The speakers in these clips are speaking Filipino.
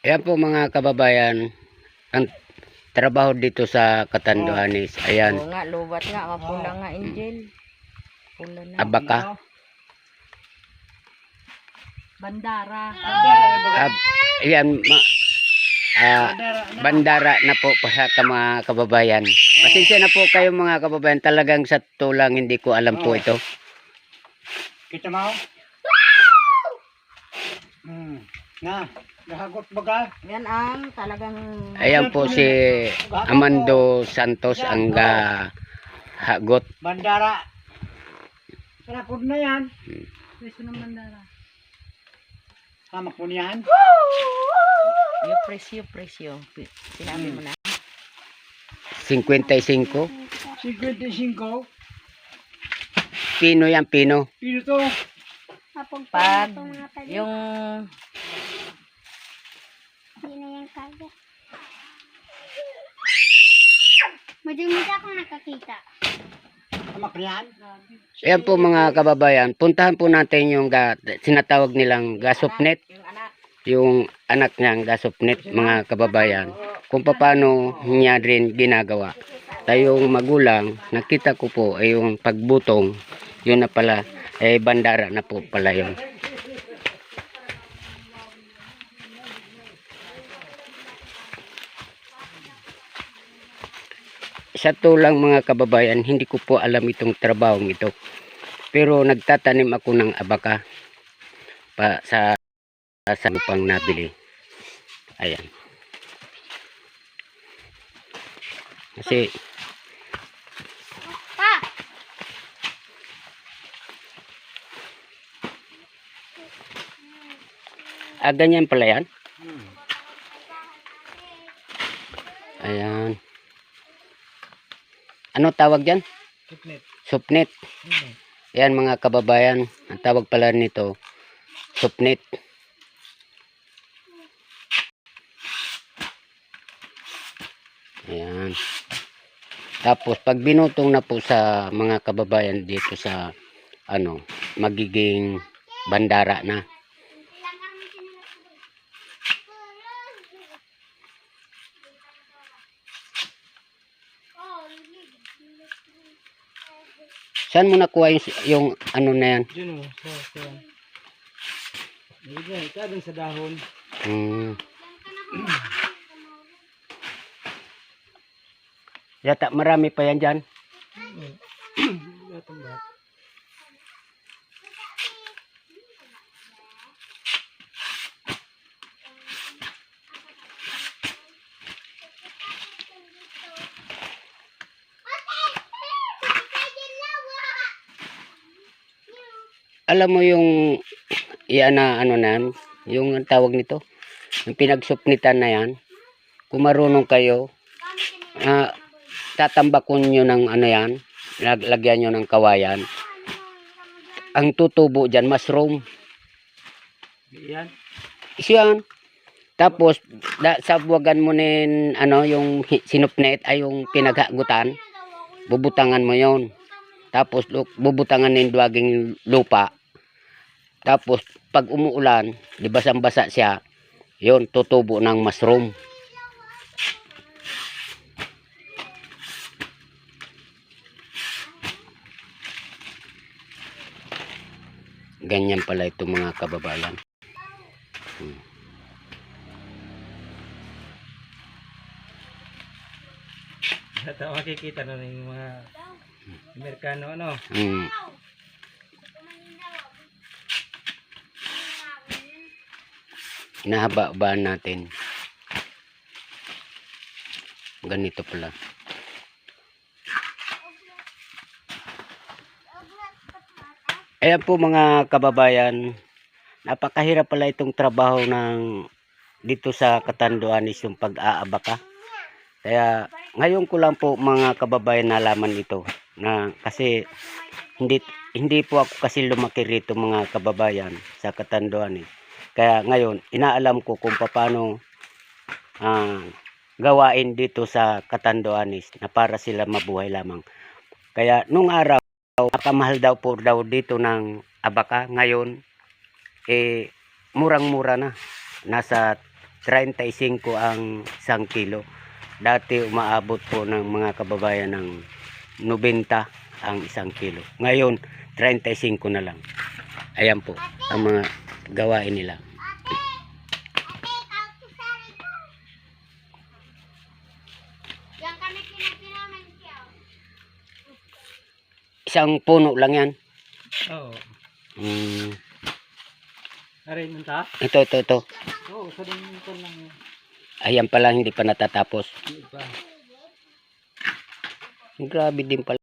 Ayan po mga kababayan, ang trabaho dito sa Catanduanes. Ayan, Oo nga, lubat nga, mapula nga, Angel. Pula na. abaka. Bandara. Ayan, bandara na po sa mga kababayan. Pasensya na po kayo mga kababayan, talagang sa tulang hindi ko alam po ito. Kita mo? Na, nahagot baga. Yan ang talagang... Ayan po si Amando Santos ang hagot. Bandara. Sarapod na yan. Presyo ng bandara. Hamak mo niyan. Yung presyo. Sinabi mo na. 55. 55. Pino yan, pino. Pino to. Pag yung... Hindi na yan kaya. Madumi akong nakakita. Hamak niyan. Ayan po mga kababayan, puntahan po natin yung sinatawag nilang gasopnet. Yung anak. Yung anak niyang gasopnet mga kababayan. Kung paano niya rin ginagawa. Tayong magulang, nakita ko po ay yung pagbutong, yun na pala, ay bandara na po pala yun. Sa tulang mga kababayan, hindi ko po alam itong trabahong ito. Pero nagtatanim ako ng abaka pa sa lupang nabili. Ayan. Kasi Pa! ganyan pala yan. Ayan. Ano tawag dyan? Supnet. Supnet. Ayan mga kababayan, ang tawag pala nito, supnet. Ayan. Tapos pag binutong na po sa mga kababayan dito sa magiging bandara na. Saan mo nakuha yung ano na yan? Diyan o. Sa Diyan, sa dahon. Yata marami pa yan dyan. Alam mo yung yan na ano na yan, yung tawag nito, yung pinagsupnitan na yan, kung marunong kayo, tatambakon nyo ng ano yan, lagyan nyo ng kawayan. Ang tutubo dyan, mushroom. Yan. Yan. Tapos, sabwagan mo nin, yung sinupnet, ay yung pinaghagutan, bubutangan mo yon. Tapos, bubutangan nin duwaging lupa. Tapos, pag umuulan, di basang-basa siya, yon tutubo ng mushroom. Ganyan pala ito mga kababayan. Ito makikita na yung mga Amerikano ano. Inahaba-habaan natin. Ganito pala. Ayan po mga kababayan, napakahirap pala itong trabaho ng dito sa Catanduanes, yung pag-aabaka. Kaya ngayon ko lang po mga kababayan nalaman ito, na kasi hindi po ako kasi lumaki rito mga kababayan sa Catanduanes. Kaya ngayon inaalam ko kung paano gawain dito sa Catanduanes na para sila mabuhay lamang. Kaya nung araw, nakamahal daw po dito ng abaka. Ngayon, murang-mura na. Nasa 35 ang 1 kilo. Dati umaabot po ng mga kababayan ng 90 ang 1 kilo. Ngayon 35 na lang. Ayan po ang mga gawain nila. Yang kami kinakinaman siya. Isang puno lang yan. Oo. Mm, Aray, munta? ito. Oo, sa ito lang yun. Ayan pala, hindi pa natatapos. Hindi pa. Grabe din pala.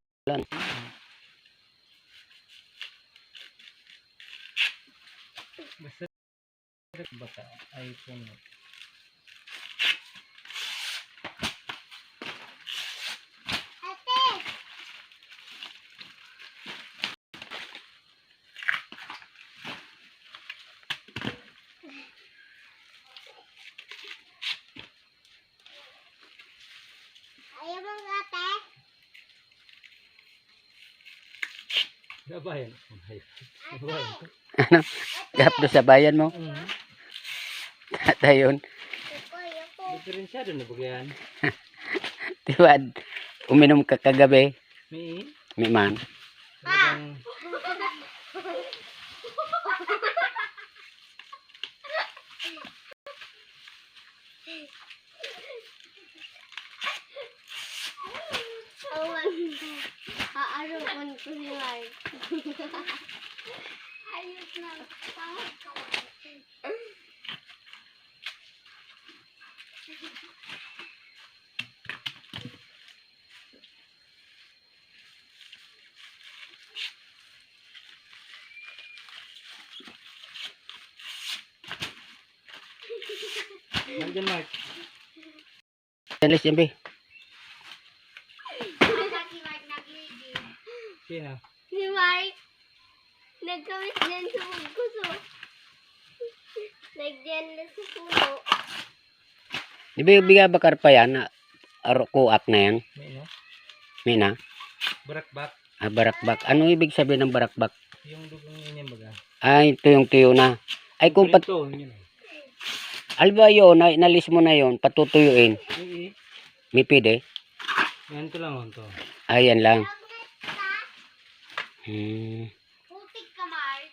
Basta baka ay puno. Ayaw mo ate? Gabayan. Gabayan. Ano? Gap do sa bayan mo. Tayon. Diferensyado na bagyan. Tiwad. Uminom ka kagabi. May May man. talagang Aarukan ko si Mark. Ayos na. Pangit ka. nandiyan Mark. Alis yan, be. Si Mark nagligi. Sino? Si Mark, nagkawis din sa kuso. Nagdiyan na sa puno. Biga bakar pa yan. Kuak na yan. May no? May na. Barakbak. Barakbak. Anong ibig sabihin ng barakbak? Yung dugong yun yung baga. Ay, ito yung tuyo na. Ay, kung pat... Ito, yun. Alba yun, nalis mo na yun, patutuyuin. Eh, May pide. yan to lang on to. Ayan lang. Putik ka, Mark.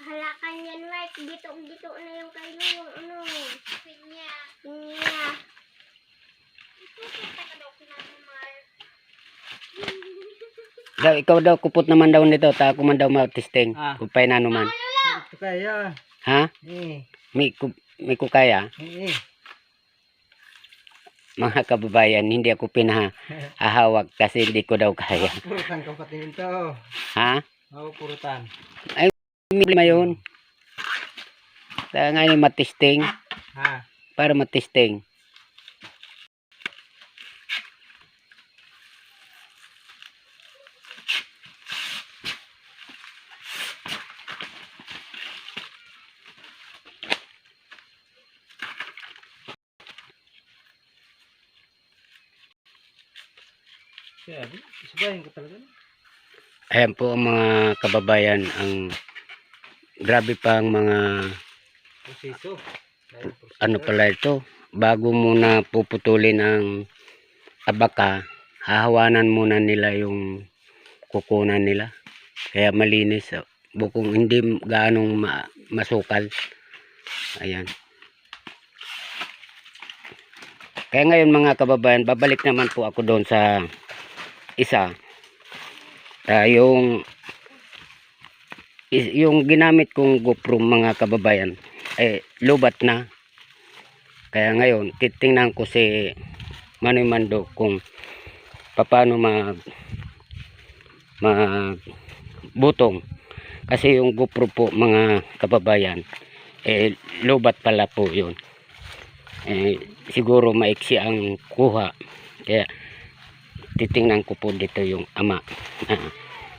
Halakan yan, Mark. Bito na yung kailo, yung ano. Pinya. Putik ka daw kinano, Mark. Ikaw daw, kupot naman daw nito, ta ako man daw matisting. Kupay na naman. Ito kaya. Ha? May kukaya. Mga kababayan, hindi ako pinahahawak kasi hindi ko daw kaya. Purutan ka patingin to. Ha? Oo, purutan. May yun. Kaya ngayon matisting. Ha? Para matisting. Kaya, isabahin ko talaga. Ayan po ang mga kababayan, ang grabe pa ang mga Proseso. ano pala ito. Bago muna puputulin ang abaka, hahawanan muna nila yung kukunan nila. Kaya malinis. Bukong hindi gaanong masukal. Ayan. Kaya ngayon mga kababayan, babalik naman po ako doon sa isa. Yung ginamit kong GoPro mga kababayan, lubat na. Kaya ngayon, titingnan ko si Manoy Mando kung paano butong. Kasi yung GoPro po mga kababayan, lubat pala po yun. Siguro maiksi ang kuha. Kaya titingnan ko po dito yung ama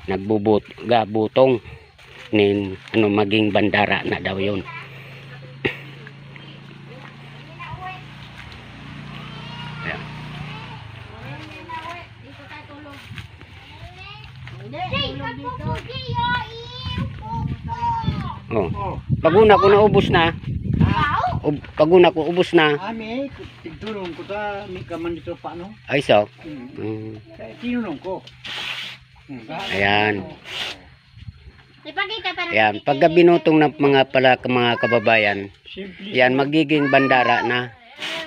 na gabutong nin maging bandara na daw yun. Ayan. Hey, pagpupugi, Oh. Oh. paguna ko naubos na. Paguna ko ubos na. Ami, tigtulong ko ta, may kaman dito pa, no? Ay so. Kaya tinulong ko. Ayan. Ipakita para Ayan, pagka binutong ng mga kababayan, Simple. yan magiging bandara na.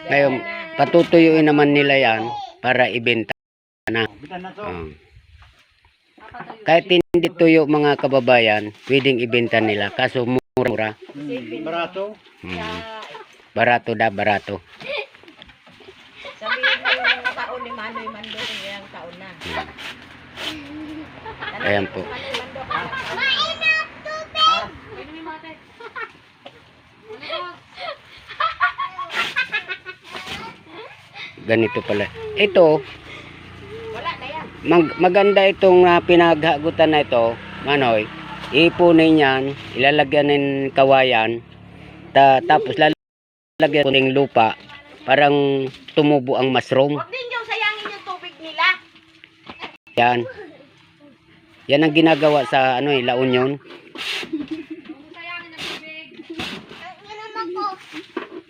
Ngayon, patutuyuin naman nila yan para ibenta na. Bitan na to. Kahit hindi tuyo mga kababayan, pwedeng ibenta nila. Kaso mura-mura. Barato. Barato da, barato. Sabihin mo yung taon ni Manoy Mando kung ilang taon na. Ayan po. Ganito pala. Ito, Wala na yan. maganda itong pinaghagutan na ito, Manoy. Ipunin yan, ilalagyan ng kawayan, tapos lalagyan ng lupa, parang tumubo ang mushroom. Huwag din yung sayangin yung tubig nila. Yan. Yan ang ginagawa sa La Union.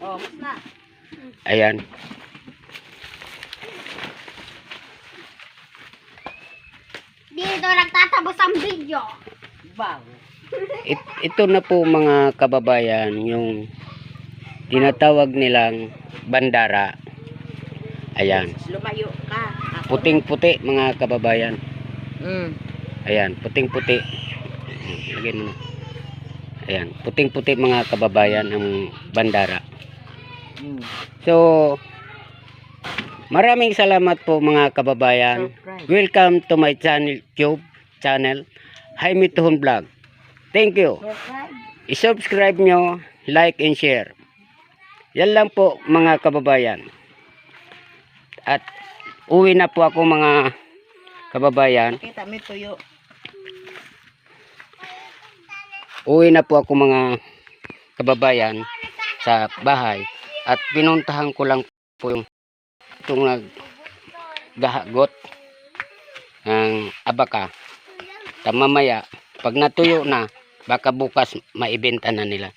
Oh, mas na. Ayan. dito nagtatapos ang video. Bang. Ito na po mga kababayan, yung tinatawag nilang bandara. Ayan. Lumayo ka. Puting-puti mga kababayan. Ayan, puting-puti. Lagyan mo na. Ayan, puting-puti mga kababayan ang bandara. So, maraming salamat po mga kababayan. Surprise. Welcome to my YouTube channel, Jaime Tuhon Vlog. Thank you. I-subscribe nyo, like and share. Yan lang po mga kababayan. At uwi na po ako mga kababayan. Kita mo tuyo. Uwi na po ako mga kababayan sa bahay. At pinuntahan ko lang po yung itong naggahagot ng abaka. Mamaya, pag natuyo na, baka bukas maibenta na nila.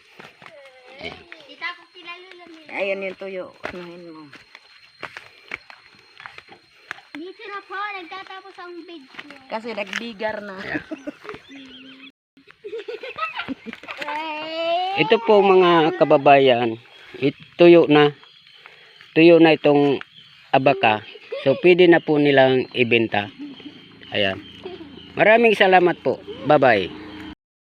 Ayan. Itapos sila lulamin. Ayun yung tuyo. Anuhin mo. Dito na po nagtatapos ang video. Kasi nagbigar na. Ito po mga kababayan, tuyo na itong abaka. So pwede na po nilang ibenta. Ayan. Maraming salamat po. Bye-bye.